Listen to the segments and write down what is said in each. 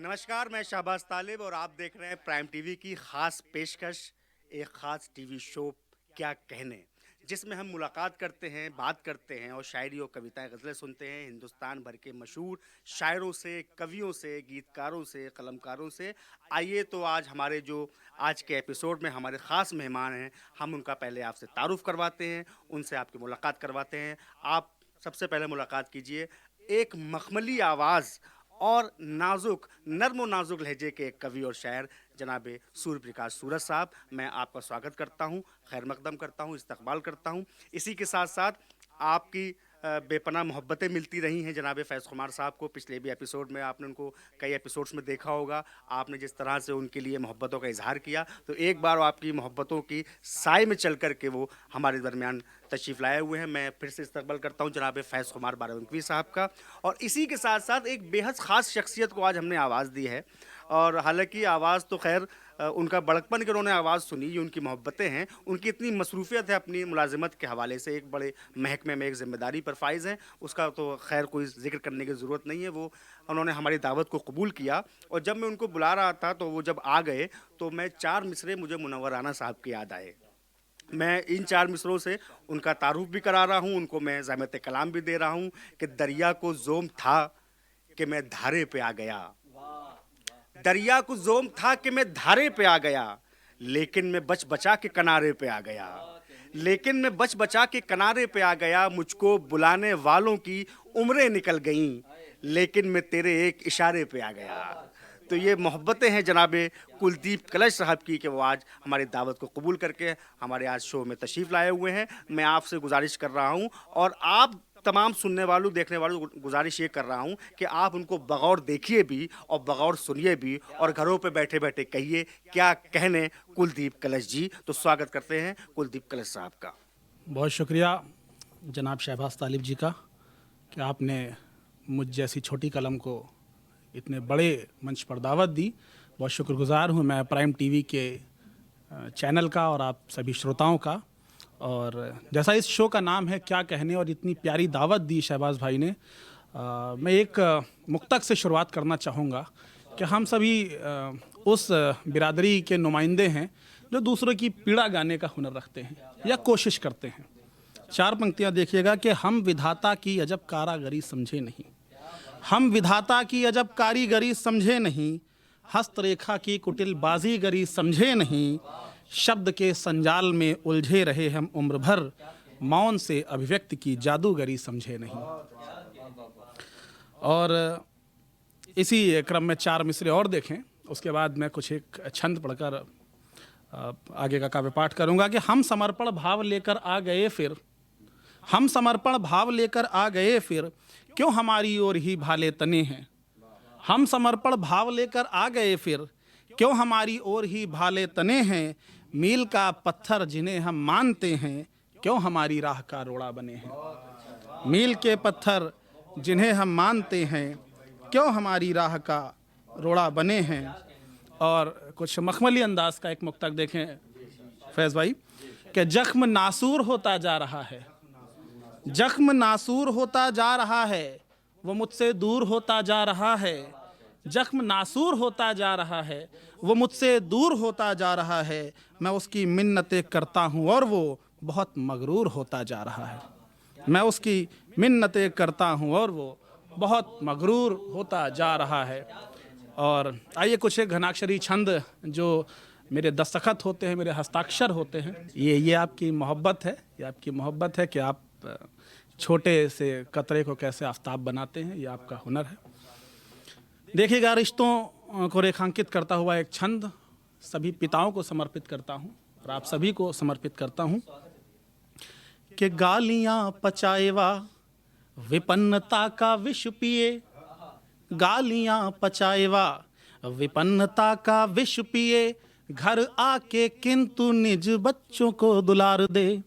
नमस्कार, मैं शाहबाज तालिब और आप देख रहे हैं प्राइम टीवी की खास पेशकश, एक खास टीवी शो क्या कहने, जिसमें हम मुलाकात करते हैं, बात करते हैं और शायरी और कविताएं गज़लें सुनते हैं हिंदुस्तान भर के मशहूर शायरों से, कवियों से, गीतकारों से, कलमकारों से। आइए तो आज हमारे जो आज के एपिसोड में हमारे ख़ास मेहमान हैं, हम उनका पहले आपसे तारुफ़ करवाते हैं, उनसे आपकी मुलाकात करवाते हैं। आप सबसे पहले मुलाकात कीजिए एक मखमली आवाज़ और नाजुक नर्म और नाजुक लहजे के एक कवि और शायर जनाब सूर्य प्रकाश सूरज साहब। मैं आपका स्वागत करता हूं, खैर मकदम करता हूं, इस्तकबाल करता हूं। इसी के साथ साथ आपकी बेपनाह मोहब्बतें मिलती रही हैं जनाब फैज़ कुमार साहब को। पिछले भी एपिसोड में आपने उनको कई एपिसोड्स में देखा होगा, आपने जिस तरह से उनके लिए मोहब्बतों का इजहार किया, तो एक बार आपकी मोहब्बतों की साए में चल कर के वो हमारे दरमियान तशरीफ़ लाए हुए हैं। मैं फिर से इस्तकबाल करता हूँ जनाब फैज़ कुमार बारावंकवी साहब का। और इसी के साथ साथ एक बेहद ख़ास शख्सियत को आज हमने आवाज़ दी है, और हालांकि आवाज़ तो खैर उनका बड़कपन के उन्होंने आवाज़ सुनी, ये उनकी मोहब्बतें हैं, उनकी इतनी मसरूफ़ियत है अपनी मुलाजिमत के हवाले से, एक बड़े महकमे में एक ज़िम्मेदारी पर फाइज़ हैं, उसका तो खैर कोई ज़िक्र करने की ज़रूरत नहीं है। वो उन्होंने हमारी दावत को कबूल किया और जब मैं उनको बुला रहा था तो वो जब आ गए तो मैं 4 मिसरे मुझे मुनव्वर राना साहब की याद आए। मैं इन 4 मिसरों से उनका तारुफ भी करा रहा हूँ, उनको मैं ज़हमत कलाम भी दे रहा हूँ कि दरिया को ज़ोम था कि मैं धारे पे आ गया, दरिया को ज़ोम था कि मैं धारे पे आ गया, लेकिन मैं बच बचा के किनारे पे आ गया, लेकिन मैं बच बचा के किनारे पे आ गया। मुझको बुलाने वालों की उम्रें निकल गईं, लेकिन मैं तेरे एक इशारे पे आ गया। तो ये मोहब्बतें हैं जनाब कुलदीप कलश साहब की कि वो आज हमारी दावत को कबूल करके हमारे आज शो में तशरीफ़ लाए हुए हैं। मैं आपसे गुजारिश कर रहा हूँ और आप तमाम सुनने वालों, देखने वालों को गुजारिश ये कर रहा हूँ कि आप उनको बगौर देखिए भी और बगौर सुनिए भी और घरों पे बैठे बैठे कहिए क्या कहने कुलदीप कलश जी। तो स्वागत करते हैं कुलदीप कलश साहब का। बहुत शुक्रिया जनाब शहबाज तालिब जी का कि आपने मुझ जैसी छोटी कलम को इतने बड़े मंच पर दावत दी। बहुत शुक्रगुजार हूँ मैं प्राइम टीवी के चैनल का और आप सभी श्रोताओं का। और जैसा इस शो का नाम है क्या कहने और इतनी प्यारी दावत दी शहबाज भाई ने, मैं एक मुक्तक से शुरुआत करना चाहूँगा कि हम सभी उस बिरादरी के नुमाइंदे हैं जो दूसरों की पीड़ा गाने का हुनर रखते हैं या कोशिश करते हैं। 4 पंक्तियाँ देखिएगा कि हम विधाता की अजब कारागरी समझे नहीं, हम विधाता की अजब कारीगरी समझे नहीं, हस्तरेखा की कुटिल बाजीगरी समझे नहीं, शब्द के संजाल में उलझे रहे हम उम्र भर, मौन से अभिव्यक्ति की जादूगरी समझे नहीं। और इसी क्रम में 4 मिसरे और देखें, उसके बाद मैं कुछ एक छंद पढ़कर आगे का काव्य पाठ करूंगा कि हम समर्पण भाव लेकर आ गए फिर, हम समर्पण भाव लेकर आ गए फिर, क्यों हमारी ओर ही भाले तने हैं, हम समर्पण भाव लेकर आ गए फिर, क्यों हमारी ओर ही भाले तने हैं, मील का पत्थर जिन्हें हम मानते हैं, क्यों हमारी राह का रोड़ा बने हैं, मील के पत्थर जिन्हें हम मानते हैं, क्यों हमारी राह का रोड़ा बने हैं। और कुछ मखमली अंदाज का एक मुक्तक देखें फैज़ भाई कि जख्म नासूर होता जा रहा है, जख्म नासूर होता जा रहा है, वो मुझसे दूर होता जा रहा है, जख्म नासूर होता जा रहा है, वो मुझसे दूर होता जा रहा है, मैं उसकी मिन्नतें करता हूँ और वो बहुत मगरूर होता जा रहा है, मैं उसकी मिन्नतें करता हूँ और वो बहुत मगरूर होता जा रहा है। और आइए कुछ एक घनाक्षरी छंद जो मेरे दस्तखत होते हैं, मेरे हस्ताक्षर होते हैं, ये आपकी मोहब्बत है, ये आपकी मोहब्बत है कि आप छोटे से कतरे को कैसे आफताब बनाते हैं, ये आपका हुनर है। देखिएगा, रिश्तों को रेखांकित करता हुआ एक छंद सभी पिताओं को समर्पित करता हूँ और आप सभी को समर्पित करता हूँ कि गालियाँ पचाएवा विपन्नता का विष पिए, गालियाँ पचाएवा विपन्नता का विष पिए, घर आके किंतु निज बच्चों को दुलार दे,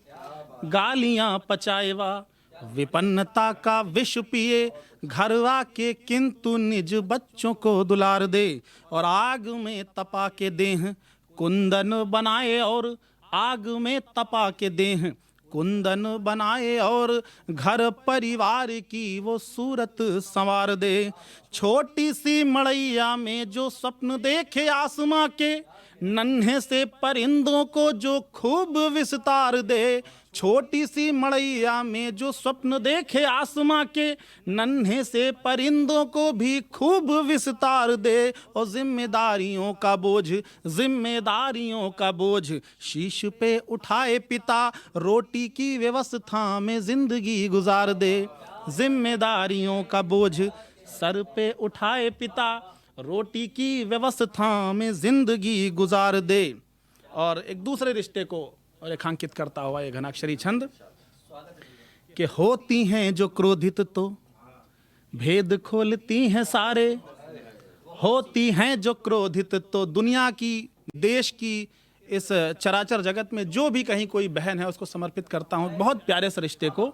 गालियाँ पचाएवा विपन्नता का विष पिए, घर आके किंतु निज बच्चों को दुलार दे, और आग में तपा के देह कुंदन बनाए, और आग में तपा के देह कुंदन बनाए और घर परिवार की वो सूरत संवार दे। छोटी सी मड़ैया में जो स्वप्न देखे आसमां के, नन्हे से परिंदों को जो खूब विस्तार दे। छोटी सी मड़ैया में जो स्वप्न देखे आसमां के, नन्हे से परिंदों को भी खूब विस्तार दे। और जिम्मेदारियों का बोझ, जिम्मेदारियों का बोझ शीश पे उठाए पिता, रोटी की व्यवस्था में जिंदगी गुजार दे। जिम्मेदारियों का बोझ सर पे उठाए पिता, रोटी की व्यवस्था में जिंदगी गुजार दे। और एक दूसरे रिश्ते को रेखांकित करता हुआ ये घनाक्षरी छंद कि होती हैं जो क्रोधित तो भेद खोलती हैं सारे। होती हैं जो क्रोधित तो दुनिया की, देश की, इस चराचर जगत में जो भी कहीं कोई बहन है उसको समर्पित करता हूँ बहुत प्यारे से रिश्ते को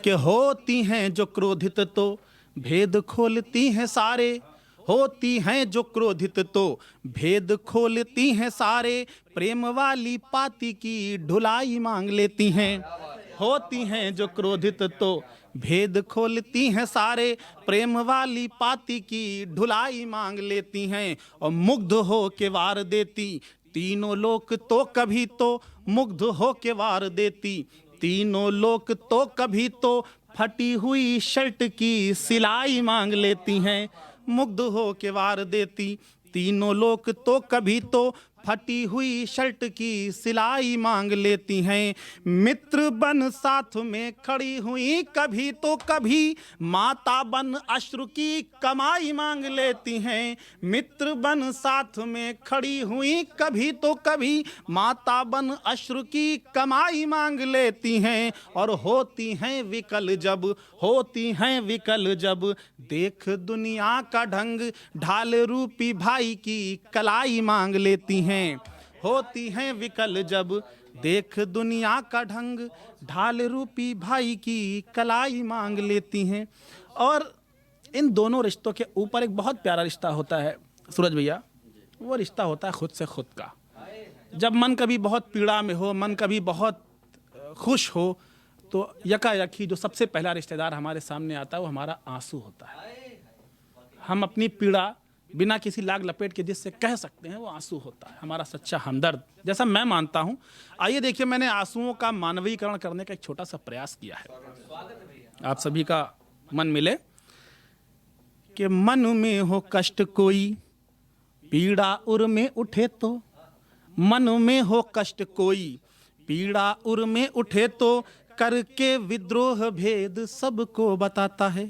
कि होती हैं जो क्रोधित तो भेद खोलती हैं सारे। होती हैं जो क्रोधित तो भेद खोलती हैं सारे, प्रेम वाली पाती की ढुलाई मांग लेती हैं। होती हैं जो क्रोधित तो भेद खोलती हैं सारे, प्रेम वाली पाती की ढुलाई मांग लेती हैं। और मुग्ध हो के वार देती तीनों लोक तो कभी तो, मुग्ध हो के वार देती तीनों लोक तो कभी तो, फटी हुई शर्ट की सिलाई मांग लेती हैं। मुग्ध हो के वार देती तीनों लोग तो कभी तो, फटी हुई शर्ट की सिलाई मांग लेती हैं। मित्र बन साथ में खड़ी हुई कभी तो कभी, माता बन अश्रु की कमाई मांग लेती हैं। मित्र बन साथ में खड़ी हुई कभी तो कभी, माता बन अश्रु की कमाई मांग लेती हैं। और होती हैं विकल जब, होती हैं विकल जब देख दुनिया का ढंग, ढाल रूपी भाई की कलाई मांग लेती हैं। होती हैं विकल जब देख दुनिया का ढंग, ढाल रूपी भाई की कलाई मांग लेती हैं। और इन दोनों रिश्तों के ऊपर एक बहुत प्यारा रिश्ता होता है सूरज भैया, वो रिश्ता होता है खुद से खुद का। जब मन कभी बहुत पीड़ा में हो, मन कभी बहुत खुश हो, तो यकायक ही जो सबसे पहला रिश्तेदार हमारे सामने आता है वो हमारा आंसू होता है। हम अपनी पीड़ा बिना किसी लाग लपेट के जिससे कह सकते हैं वो आंसू होता है, हमारा सच्चा हमदर्द, जैसा मैं मानता हूं। आइए देखिए, मैंने आंसुओं का मानवीकरण करने का एक छोटा सा प्रयास किया है, आप सभी का मन मिले। कि मन में हो कष्ट कोई, पीड़ा उर में उठे तो, मन में हो कष्ट कोई, पीड़ा उर में उठे तो, करके विद्रोह भेद सबको बताता है।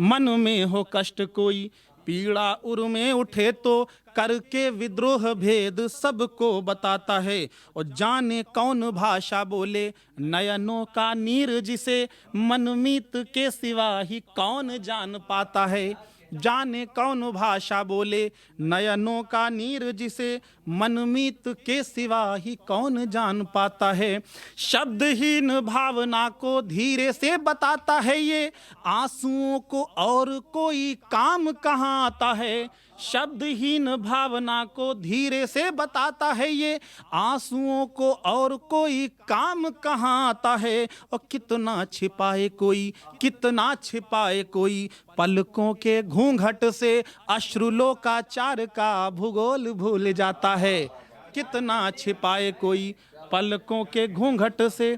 मन में हो कष्ट कोई, पीड़ा उर में उठे तो, करके विद्रोह भेद सबको बताता है। और जाने कौन भाषा बोले नयनों का नीर, जिसे मनमीत के सिवा ही कौन जान पाता है। जाने कौन भाषा बोले नयनों का नीर, जिसे मनमीत के सिवा ही कौन जान पाता है। शब्दहीन भावना को धीरे से बताता है ये, आंसुओं को और कोई काम कहाँ आता है। शब्दहीन भावना को धीरे से बताता है ये, आंसुओं को और कोई काम कहाँ आता है। और कितना छिपाए कोई, कितना छिपाए कोई, पलकों के घूंघट से अश्रुलोकाचार का भूगोल भूल जाता है। कितना छिपाए कोई, पलकों के घूंघट से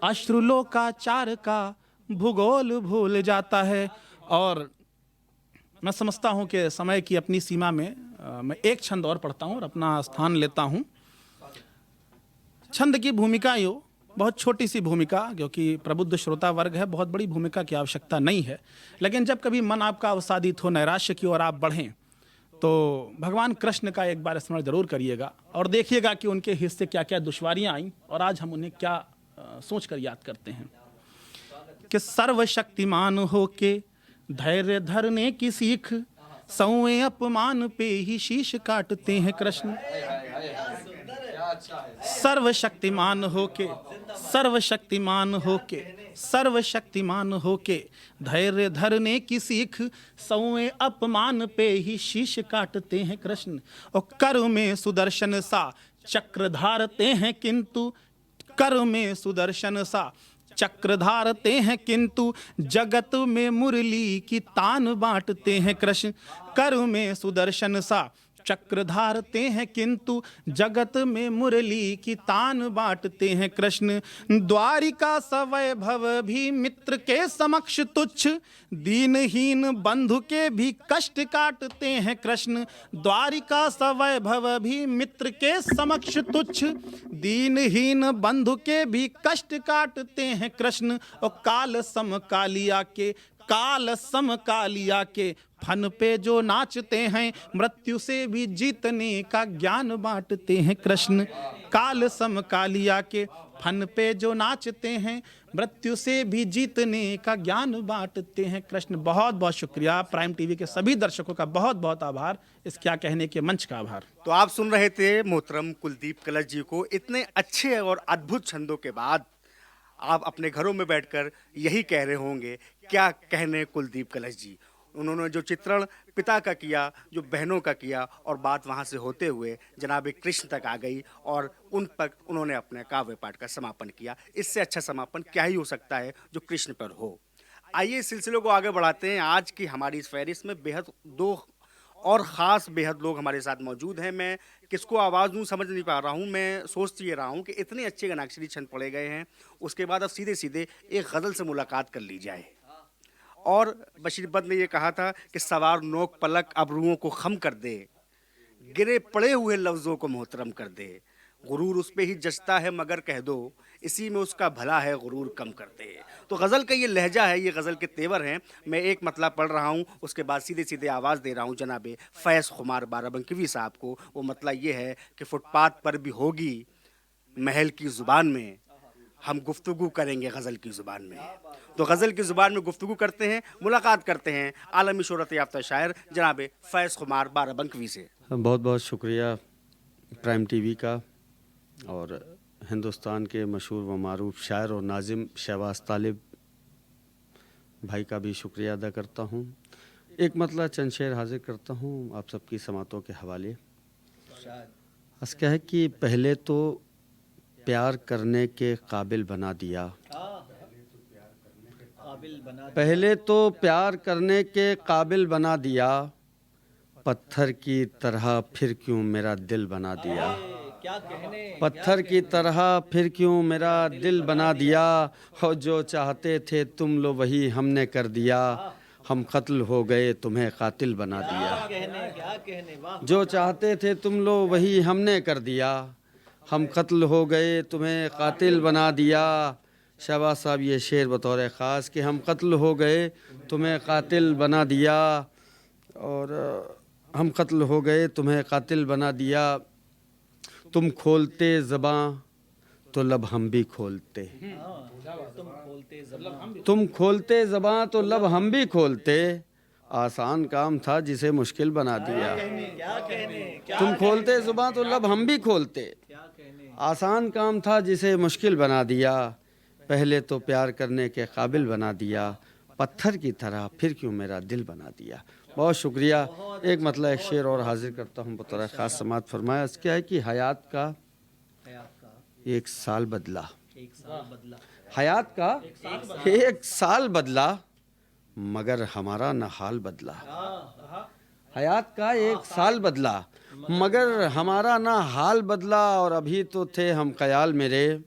अश्रुलोकाचार का भूगोल भूल जाता है। और मैं समझता हूं कि समय की अपनी सीमा में मैं एक छंद और पढ़ता हूं और अपना स्थान लेता हूं। छंद की भूमिका यो बहुत छोटी सी भूमिका, क्योंकि प्रबुद्ध श्रोता वर्ग है, बहुत बड़ी भूमिका की आवश्यकता नहीं है। लेकिन जब कभी मन आपका अवसादित हो, नैराश्य की ओर आप बढ़ें, तो भगवान कृष्ण का एक बार स्मरण जरूर करिएगा और देखिएगा कि उनके हिस्से क्या क्या दुश्वारियां आई और आज हम उन्हें क्या सोचकर याद करते हैं। कि सर्वशक्तिमान होके धैर्य धरने की सीख, सौए अपमान पे ही शीश काटते हैं कृष्ण। सर्वशक्तिमान होके, सर्वशक्तिमान होके, सर्वशक्तिमान होके धैर्य धरने की सीख, सौए अपमान पे ही शीश काटते हैं कृष्ण। और कर में सुदर्शन सा चक्र धारते हैं, किंतु कर में सुदर्शन सा चक्र धारते हैं, किंतु जगत में मुरली की तान बांटते हैं कृष्ण। कर में सुदर्शन सा चक्र धारते हैं, किंतु जगत में मुरली की तान बांटते हैं कृष्ण। द्वारिका सवैभव भी मित्र के समक्ष तुच्छ, दीनहीन बंधु के भी कष्ट काटते हैं कृष्ण। द्वारिका सवैभव भी मित्र के समक्ष तुच्छ, दीनहीन बंधु के भी कष्ट काटते हैं कृष्ण। और काल समकालिया के फन पे जो नाचते हैं, मृत्यु से भी जीतने का ज्ञान बांटते हैं कृष्ण। काल समकालिया के फन पे जो नाचते हैं, मृत्यु से भी जीतने का ज्ञान बांटते हैं कृष्ण। बहुत बहुत शुक्रिया। प्राइम टीवी के सभी दर्शकों का बहुत बहुत आभार। इस क्या कहने के मंच का आभार। तो आप सुन रहे थे मोहतरम कुलदीप कलश जी को। इतने अच्छे और अद्भुत छंदों के बाद आप अपने घरों में बैठकर यही कह रहे होंगे, क्या कहने कुलदीप कलश जी। उन्होंने जो चित्रण पिता का किया, जो बहनों का किया, और बात वहाँ से होते हुए जनाब कृष्ण तक आ गई और उन पर उन्होंने अपने काव्य पाठ का समापन किया। इससे अच्छा समापन क्या ही हो सकता है जो कृष्ण पर हो। आइए इस सिलसिले को आगे बढ़ाते हैं। आज की हमारी इस फहरिस्त में बेहद दो और ख़ास बेहद लोग हमारे साथ मौजूद हैं। मैं किसको आवाज़ दूँ समझ नहीं पा रहा हूँ। मैं सोच ये रहा हूँ कि इतने अच्छे गनाक्षरी छंद पढ़े गए हैं, उसके बाद अब सीधे सीधे एक गज़ल से मुलाकात कर ली जाए। और बशीर बद ने ये कहा था कि सवार नोक पलक अबरुओं को खम कर दे, गिरे पड़े हुए लफ्ज़ों को मोहतरम कर दे। गुरूर उस पे ही जचता है मगर कह दो, इसी में उसका भला है गुरूर कम कर दे। तो गज़ल का ये लहजा है, ये गज़ल के तेवर हैं। मैं एक मतला पढ़ रहा हूँ, उसके बाद सीधे सीधे आवाज़ दे रहा हूँ जनाब फैज़ खुमार बाराबंकीवी साहब को। वो मतला ये है कि फुटपाथ पर भी होगी महल की ज़ुबान में, हम गुफ्तगू करेंगे गज़ल की ज़ुबान में। तो गज़ल की ज़ुबान में गुफ्तगू करते हैं, मुलाकात करते हैं आलमी शोहरत याफ्ता शायर जनाब फैज़ खुमार बाराबंकीवी से। बहुत बहुत शुक्रिया प्राइम टीवी का, और हिंदुस्तान के मशहूर व मारूफ शायर और नाज़िम शहबाज तालिब भाई का भी शुक्रिया अदा करता हूँ। एक मतला चंद शेर हाजिर करता हूँ आप सबकी समातों के हवाले। बस क्या है कि पहले तो प्यार करने के काबिल बना दिया, पहले तो प्यार करने के काबिल बना दिया, पत्थर की तरह फिर क्यों मेरा दिल बना दिया। पत्थर की तरह फिर क्यों मेरा दिल बना दिया, हो जो चाहते थे तुम लो वही हमने कर दिया, हम कत्ल हो गए तुम्हें कातिल बना दिया। जो चाहते थे तुम लो वही हमने कर दिया, हम कत्ल हो गए तुम्हें कातिल बना दिया। शहबाज साहब ये शेर बतौर ख़ास कि हम कत्ल हो गए तुम्हें कातिल बना दिया, और हम कत्ल हो गए तुम्हें कातिल बना दिया। तुम खोलते ज़बां तो लब हम भी खोलते, तुम खोलते ज़बां तो लब हम भी खोलते, आसान काम था जिसे मुश्किल बना दिया। तुम खोलते ज़ुबां तो लब हम भी खोलते, आसान काम था जिसे मुश्किल बना दिया। पहले तो प्यार करने के काबिल बना दिया, पत्थर की तरह फिर क्यों मेरा दिल बना दिया। बहुत शुक्रिया। एक मतलब एक शेर और हाजिर करता हूँ बतौर ख़ास समात फरमाया। क्या है कि हयात का एक साल बदला, हयात का एक साल बदला, मगर हमारा न हाल बदला। हयात का एक साल बदला मगर हमारा ना हाल बदला, और अभी तो थे हम ख्याल मेरे,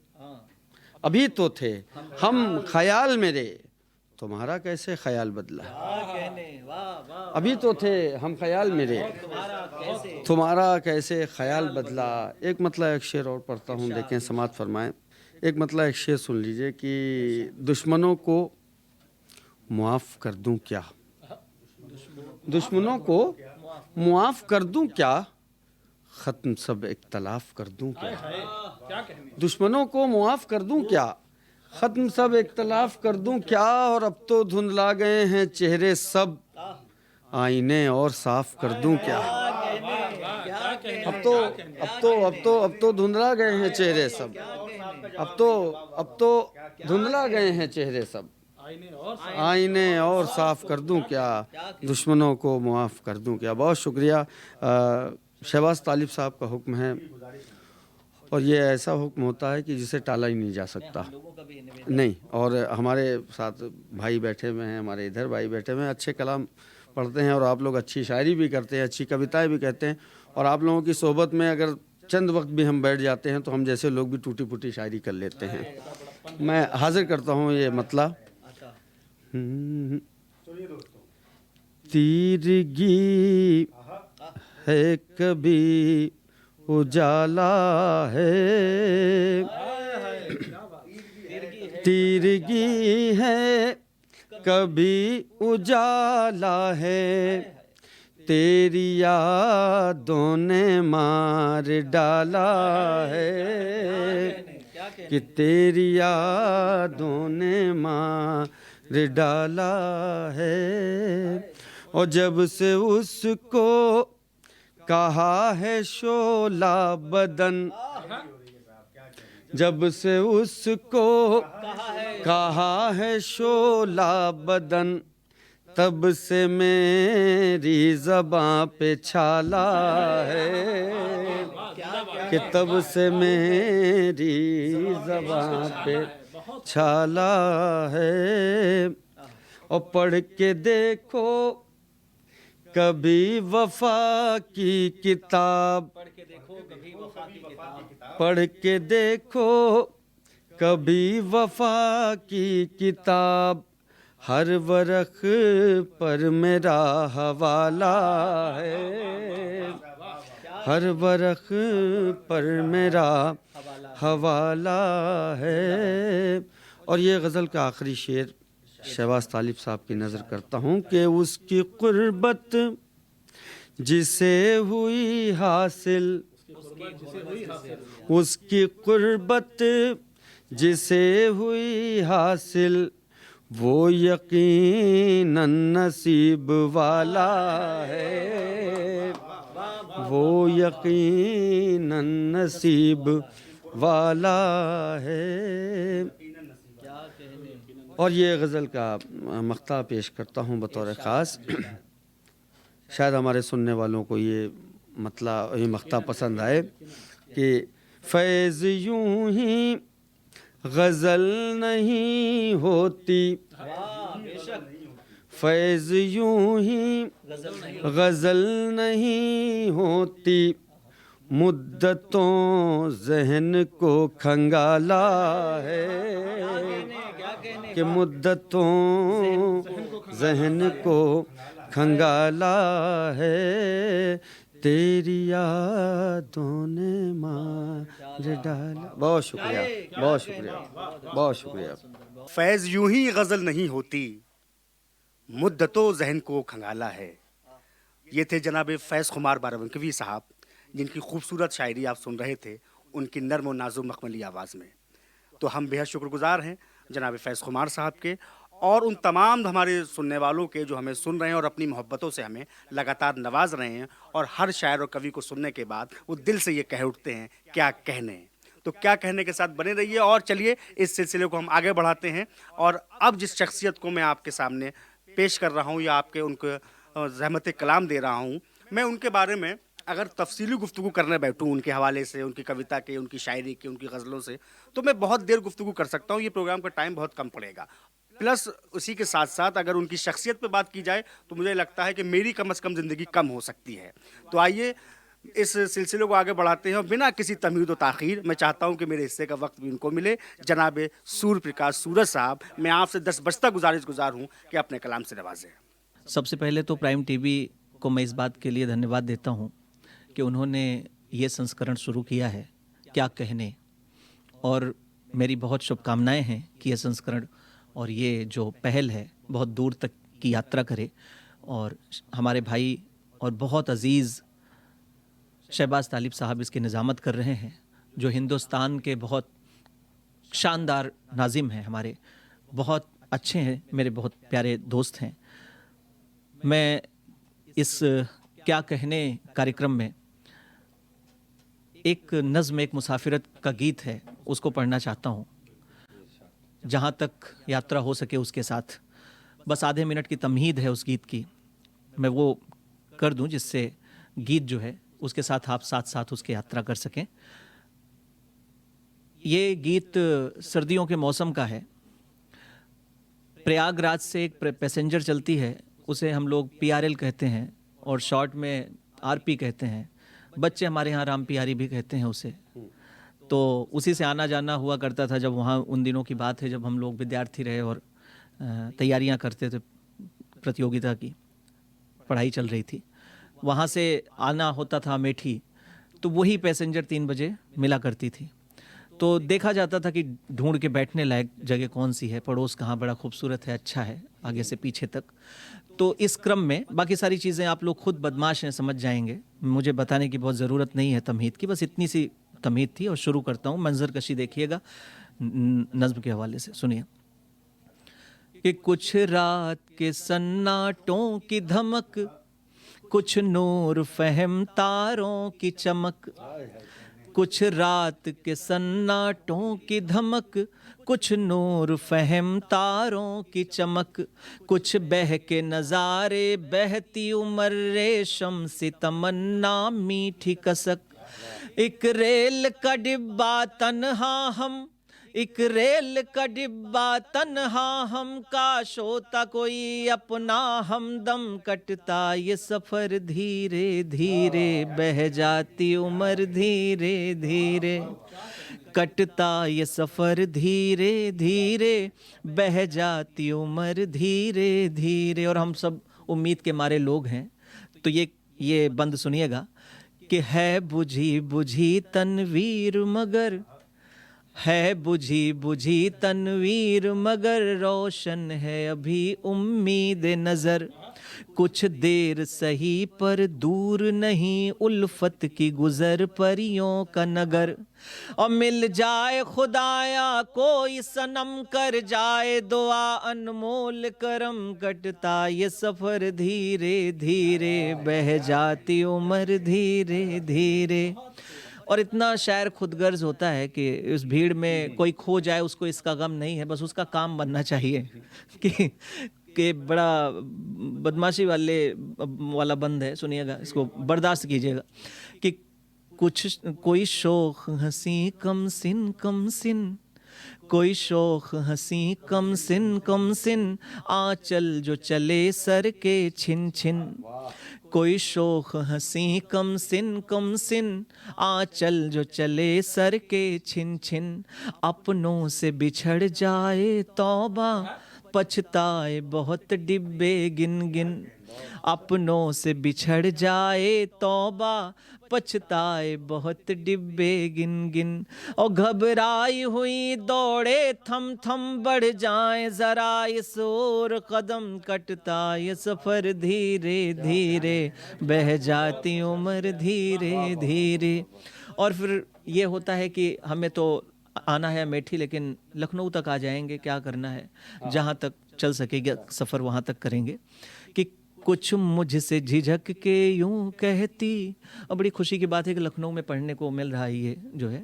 अभी तो थे हम ख्याल मेरे, तुम्हारा कैसे ख्याल बदला। अभी तो थे हम ख्याल मेरे, तुम्हारा कैसे ख्याल बदला। एक मतलब एक शेर और पढ़ता हूँ, देखें समात फरमाएं। एक मतलब एक शेर सुन लीजिए कि दुश्मनों को मुआफ़ कर दूं क्या, दुश्मनों को मुआफ़ कर दूं क्या, ख़त्म सब इख्तलाफ कर दूं क्या। दुश्मनों को मुआफ़ कर दूं क्या, ख़त्म सब इख्तलाफ कर दूं क्या, और अब तो धुंधला गए हैं चेहरे सब, आईने और साफ़ कर दूं क्या। अब तो धुंधला गए हैं चेहरे सब, अब तो धुंधला गए हैं चेहरे सब, आईने और साफ़ कर दूं क्या, दुश्मनों को मुआफ़ कर दूं क्या। बहुत शुक्रिया। शहबाज तालिब साहब का हुक्म है और ये ऐसा हुक्म होता है कि जिसे टाला ही नहीं जा सकता। नहीं, और हमारे साथ भाई बैठे हुए हैं, हमारे इधर भाई बैठे हुए हैं, अच्छे कलाम पढ़ते हैं और आप लोग अच्छी शायरी भी करते हैं, अच्छी कविताएं भी कहते हैं। और आप लोगों की सोबत में अगर चंद वक्त भी हम बैठ जाते हैं तो हम जैसे लोग भी टूटी फूटी शायरी कर लेते हैं। मैं हाजिर करता हूँ ये मतला। तीरगी है कभी उजाला है, तीरगी है कभी उजाला है, तेरी यादों ने मार डाला है, कि तेरी यादों ने मार डाला है। और जब से उसको कहा है शोला बदन, जब से उसको कहा है शोला बदन, तब से मेरी ज़बां पे छाला है, कि तब से मेरी ज़बां पे छाला है। और पढ़ के देखो कभी वफा की किताब, पढ़ के देखो कभी वफा की किताब, हर वरख पर मेरा हवाला है, हर वरख पर मेरा हवाला है। और ये गज़ल का आखिरी शेर शहबाज तालिब साहब की नज़र करता हूँ कि उसकी क़ुर्बत जिसे हुई हासिल, उसकी क़ुर्बत जिसे हुई हासिल, वो यकीनन नसीब वाला है, वो यकीनन नसीब वाला है। और ये गज़ल का मक़ता पेश करता हूँ बतौर ख़ास। शायद हमारे सुनने वालों को ये मक़ता पसंद आए कि फैज़ यूं ही गज़ल नहीं होती, फैज़ यूं ही गज़ल नहीं होती, मुद्दतों ज़हन को खंगाला है, कि मुद्दतों ज़हन को खंगाला है, तेरी यादों ने मार डाला। बहुत शुक्रिया, बहुत शुक्रिया, बहुत शुक्रिया। फैज़ यूं ही गज़ल नहीं होती, मुद्दतों ज़हन को खंगाला है। ये थे जनाब फैज़ खुमार बाराबंकवी साहब, जिनकी खूबसूरत शायरी आप सुन रहे थे उनकी नर्म और नाजुक मखमली आवाज़ में। तो हम बेहद शुक्रगुजार हैं जनाब फैज़ खुमार साहब के और उन तमाम हमारे सुनने वालों के जो हमें सुन रहे हैं और अपनी मोहब्बतों से हमें लगातार नवाज रहे हैं। और हर शायर और कवि को सुनने के बाद वो दिल से ये कह उठते हैं क्या कहने। तो क्या कहने के साथ बने रहिए और चलिए इस सिलसिले को हम आगे बढ़ाते हैं। और अब जिस शख्सियत को मैं आपके सामने पेश कर रहा हूँ या आपके उनको ज़हमत कलाम दे रहा हूँ, मैं उनके बारे में अगर तफसीली गुफ्तगू करने बैठूँ उनके हवाले से, उनकी कविता के, उनकी शायरी के, उनकी गज़लों से, तो मैं बहुत देर गुफ्तगू कर सकता हूँ। ये प्रोग्राम का टाइम बहुत कम पड़ेगा। प्लस उसी के साथ साथ अगर उनकी शख्सियत पे बात की जाए तो मुझे लगता है कि मेरी कम से कम ज़िंदगी कम हो सकती है। तो आइए इस सिलसिले को आगे बढ़ाते हैं और बिना किसी तमहीद व ताख़ीर मैं चाहता हूं कि मेरे हिस्से का वक्त भी उनको मिले। जनाब सूर्य प्रकाश सूरज साहब, मैं आपसे 10 बजता गुजार हूं कि अपने कलाम से नवाजें। सबसे पहले तो प्राइम टीवी को मैं इस बात के लिए धन्यवाद देता हूं कि उन्होंने ये संस्करण शुरू किया है क्या कहने, और मेरी बहुत शुभकामनाएं हैं कि यह संस्करण और ये जो पहल है बहुत दूर तक की यात्रा करे। और हमारे भाई और बहुत अजीज़ शहबाज तालिब साहब इसकी निज़ामत कर रहे हैं, जो हिंदुस्तान के बहुत शानदार नाज़िम हैं, हमारे बहुत अच्छे हैं, मेरे बहुत प्यारे दोस्त हैं। मैं इस क्या कहने कार्यक्रम में एक नज़्म, एक मुसाफिरत का गीत है, उसको पढ़ना चाहता हूँ। जहाँ तक यात्रा हो सके उसके साथ बस आधे मिनट की तमहीद है उस गीत की, मैं वो कर दूं जिससे गीत जो है उसके साथ आप साथ साथ उसकी यात्रा कर सकें। ये गीत सर्दियों के मौसम का है। प्रयागराज से एक पैसेंजर चलती है, उसे हम लोग PRL कहते हैं और शॉर्ट में RP कहते हैं। बच्चे हमारे यहाँ राम पियारी भी कहते हैं उसे। तो उसी से आना जाना हुआ करता था जब वहाँ, उन दिनों की बात है जब हम लोग विद्यार्थी रहे और तैयारियाँ करते थे, प्रतियोगिता की पढ़ाई चल रही थी। वहाँ से आना होता था अमेठी, तो वही पैसेंजर 3 बजे मिला करती थी। तो देखा जाता था कि ढूंढ के बैठने लायक जगह कौन सी है, पड़ोस कहाँ बड़ा खूबसूरत है, अच्छा है, आगे से पीछे तक। तो इस क्रम में बाकी सारी चीज़ें आप लोग खुद बदमाश हैं, समझ जाएंगे, मुझे बताने की बहुत ज़रूरत नहीं है तमहीद की, बस इतनी सी तमहीद थी। और शुरू करता हूँ, मंजर कशी देखिएगा नज्म के हवाले से, सुनिए। कि कुछ रात के सन्नाटों की धमक, कुछ नूर फहम तारों की चमक, कुछ रात के सन्नाटों की धमक, कुछ नूर फहम तारों की चमक, कुछ बह के नज़ारे बहती उमर रेशम सी तमन्ना मीठी कसक। एक रेल का डिब्बा तन्हा हम, एक रेल का डिब्बा तन्हा हम, काश होता कोई अपना हमदम, कटता ये सफ़र धीरे धीरे, बह जाती उम्र धीरे धीरे, कटता ये सफ़र धीरे धीरे, बह जाती उम्र धीरे धीरे। और हम सब उम्मीद के मारे लोग हैं, तो ये बंद सुनिएगा कि है बुझी बुझी तनवीर मगर, है बुझी बुझी तनवीर मगर, रोशन है अभी उम्मीद नज़र, कुछ देर सही पर दूर नहीं, उल्फत की गुजर परियों का नगर। और मिल जाए खुदाया कोई सनम, कर जाए दुआ अनमोल करम, कटता ये सफ़र धीरे धीरे, बह जाती उम्र धीरे धीरे। और इतना शायर खुदगर्ज होता है कि इस भीड़ में कोई खो जाए उसको इसका गम नहीं है, बस उसका काम बनना चाहिए। कि बड़ा बदमाशी वाला बंद है, सुनिएगा, इसको बर्दाश्त कीजिएगा। कि कोई शोख हंसी कम सिन, कोई शोख हंसी कम सिन, आंचल जो चले सर के छिन छिन, कोई शोख हंसी कम सिन, आंचल जो चले सर के छिन छिन, अपनों से बिछड़ जाए तौबा, पछताए बहुत डिब्बे गिन गिन, अपनों से बिछड़ जाए तौबा, पछताए बहुत डिब्बे गिन गिन। और घबराई हुई दौड़े थम थम, बढ़ जाए जरा इस ओर कदम, कटता ये सफ़र धीरे धीरे, बह जाती उम्र धीरे धीरे। और फिर ये होता है कि हमें तो आना है अमेठी, लेकिन लखनऊ तक आ जाएंगे, क्या करना है, जहाँ तक चल सकेगा सफ़र वहाँ तक करेंगे। कि कुछ मुझसे झिझक के यूं कहती, और बड़ी खुशी की बात है कि लखनऊ में पढ़ने को मिल रहा है ये जो है,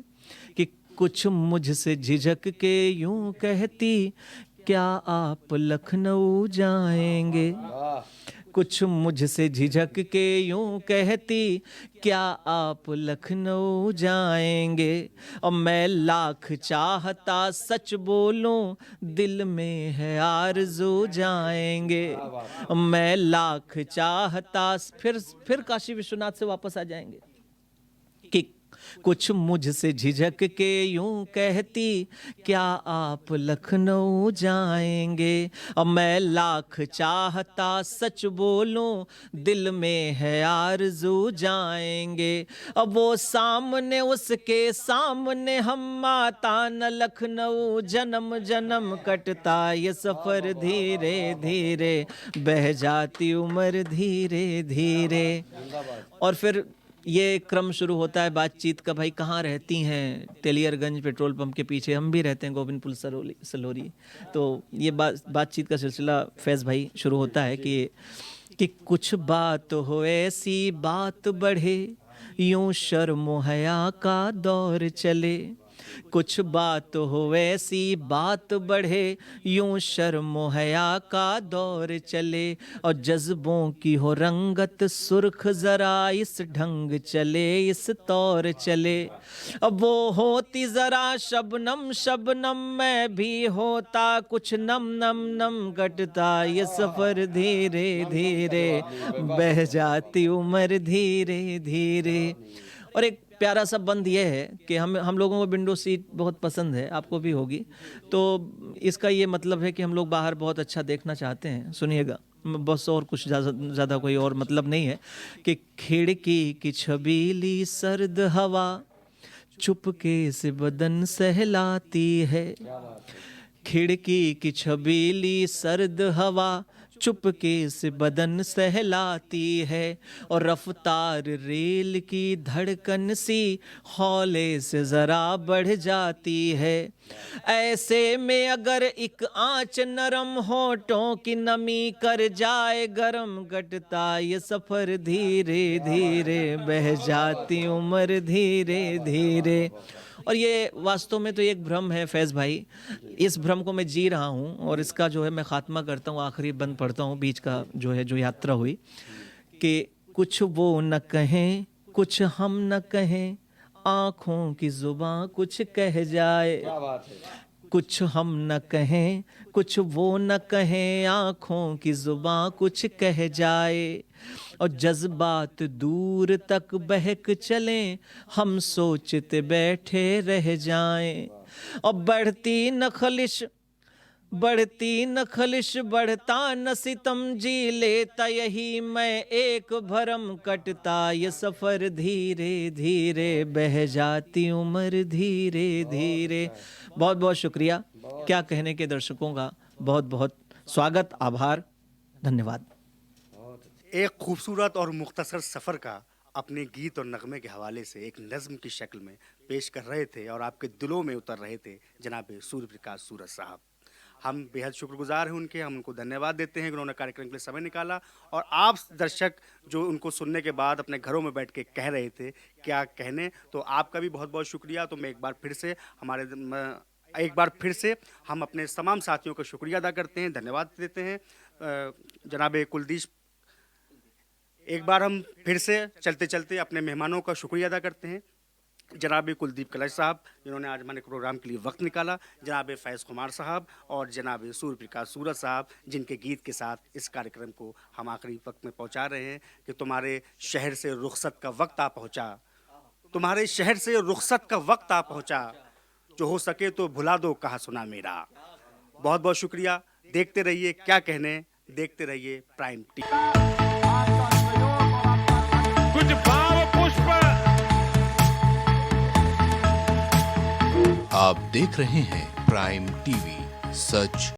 कि कुछ मुझसे झिझक के यूं कहती, क्या आप लखनऊ जाएंगे, कुछ मुझसे झिझक के यूं कहती, क्या आप लखनऊ जाएंगे। और मैं लाख चाहता सच बोलूं, दिल में है आरज़ू जाएंगे। मैं लाख चाहता, फिर काशी विश्वनाथ से वापस आ जाएंगे। कि कुछ मुझसे झिझक के यूं कहती, क्या आप लखनऊ जाएंगे। और मैं लाख चाहता सच बोलूं, दिल में है आरज़ू जाएंगे। अब वो सामने, उसके सामने हम आता न लखनऊ, जन्म जन्म कटता ये सफ़र धीरे धीरे, बह जाती उम्र धीरे धीरे। और फिर ये क्रम शुरू होता है बातचीत का, भाई कहाँ रहती हैं, तेलियरगंज पेट्रोल पंप के पीछे, हम भी रहते हैं गोविंदपुर सलोरी। तो ये बातचीत का सिलसिला फैज़ भाई शुरू होता है कि कुछ बात हो ऐसी बात बढ़े, यूं शर्म हया का दौर चले, कुछ बात हो वैसी बात बढ़े, यूं शर्म हया का दौर चले, और जज्बों की हो रंगत सुर्ख जरा इस ढंग चले, इस तौर चले। अब वो होती जरा शबनम शबनम, मैं भी होता कुछ नम नम नम, कटता ये सफर धीरे धीरे, बह जाती उम्र धीरे धीरे। और एक प्यारा सा बंद ये है कि हम लोगों को विंडो सीट बहुत पसंद है, आपको भी होगी, तो इसका ये मतलब है कि हम लोग बाहर बहुत अच्छा देखना चाहते हैं। सुनिएगा बस, और कुछ ज़्यादा कोई और मतलब नहीं है कि खिड़की की छबीली सर्द हवा चुपके से बदन सहलाती है, खिड़की की छबीली सर्द हवा चुपके से बदन सहलाती है, और रफ्तार रेल की धड़कन सी हौले से ज़रा बढ़ जाती है। ऐसे में अगर एक आँच नरम होठों की नमी कर जाए गरम, कटता ये सफ़र धीरे धीरे, बह जाती उम्र धीरे धीरे। और ये वास्तव में तो एक भ्रम है फैज़ भाई, इस भ्रम को मैं जी रहा हूँ, और इसका जो है मैं ख़ात्मा करता हूँ, आखिरी बंद पढ़ता हूँ बीच का जो है जो यात्रा हुई, कि कुछ वो न कहें कुछ हम न कहें, आँखों की ज़ुबान कुछ कह जाए। कुछ हम न कहें कुछ वो न कहें, आँखों की ज़ुबान कुछ कह जाए, और जज्बात दूर तक बहक चलें, हम सोचते बैठे रह जाएं। और बढ़ती न खलिश बढ़ता न सितम, जी लेता यही मैं एक भरम, कटता ये सफ़र धीरे धीरे, बह जाती उम्र धीरे धीरे। बहुत बहुत शुक्रिया। क्या कहने के दर्शकों का बहुत बहुत स्वागत, आभार, धन्यवाद। एक खूबसूरत और मुख्तसर सफ़र का अपने गीत और नगमे के हवाले से एक नज़्म की शक्ल में पेश कर रहे थे और आपके दिलों में उतर रहे थे जनाब सूर्य प्रकाश सूरज साहब। हम बेहद शुक्रगुजार हैं उनके, हम उनको धन्यवाद देते हैं कि उन्होंने कार्यक्रम के लिए समय निकाला, और आप दर्शक जो उनको सुनने के बाद अपने घरों में बैठ के कह रहे थे क्या कहने, तो आपका भी बहुत बहुत शुक्रिया। तो मैं एक बार फिर से हम अपने तमाम साथियों का शुक्रिया अदा करते हैं, धन्यवाद देते हैं। जनाब कुलदीप, एक बार हम फिर से चलते चलते अपने मेहमानों का शुक्रिया अदा करते हैं। जनाब कुलदीप कलश साहब जिन्होंने आज हमारे प्रोग्राम के लिए वक्त निकाला, जनाब फैज़ कुमार साहब और जनाब सूर्य प्रकाश सूरज साहब, जिनके गीत के साथ इस कार्यक्रम को हम आखिरी वक्त में पहुंचा रहे हैं कि तुम्हारे शहर से रुखसत का वक्त आ पहुंचा, तुम्हारे शहर से रुखसत का वक्त आ पहुंचा, जो हो सके तो भुला दो कहा सुना मेरा। बहुत बहुत शुक्रिया। देखते रहिए क्या कहने, देखते रहिए प्राइम टीवी। कुछ भाव पुष्प। आप देख रहे हैं प्राइम टीवी, सच